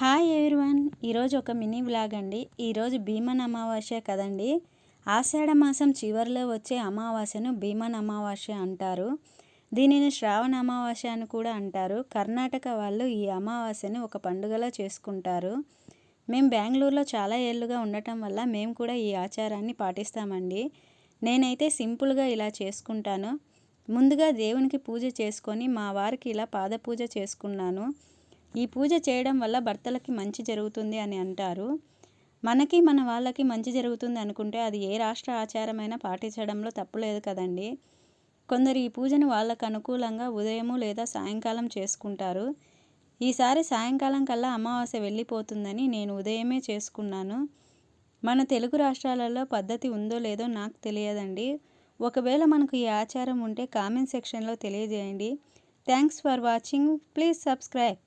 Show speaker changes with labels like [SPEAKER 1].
[SPEAKER 1] Hi everyone. ఈరోజు ఒక mini vlog అండి. ఈరోజు భీమన్ అమావాస్య కదండి. ఆషాఢ మాసం చివరిలో వచ్చే అమావాస్యను భీమన్ అమావాస్య అంటారు. దీనిని శ్రావణ అమావాస్య అని కూడా అంటారు. కర్ణాటక వాళ్ళు ఈ అమావాస్యను ఒక పండుగలా చేసుకుంటారు. మేము బెంగళూరులో చాలా ఏళ్ళుగా ఉండటం వల్ల మేము కూడా ఈ ఆచారాన్ని పాటిస్తామండి. నేనైతే సింపుల్గా ఇలా చేసుకుంటాను. ముందుగా దేవునికి పూజ చేసుకొని మా వారికి ఇలా పాద పూజ చేసుకున్నాను. ఈ పూజ చేయడం వల్ల భర్తలకి మంచి జరుగుతుంది అని అంటారు. మనకి మన వాళ్ళకి మంచి జరుగుతుంది అనుకుంటే అది ఏ రాష్ట్ర ఆచారమైనా పాటించడంలో తప్పులేదు కదండి. కొందరు ఈ పూజను వాళ్ళకు అనుకూలంగా ఉదయము లేదా సాయంకాలం చేసుకుంటారు. ఈసారి సాయంకాలం కల్లా అమావాస్య వెళ్ళిపోతుందని నేను ఉదయమే చేసుకున్నాను. మన తెలుగు రాష్ట్రాలలో పద్ధతి ఉందో లేదో నాకు తెలియదండి. ఒకవేళ మనకు ఈ ఆచారం ఉంటే కామెంట్ సెక్షన్లో తెలియజేయండి. Thanks for watching. Please subscribe.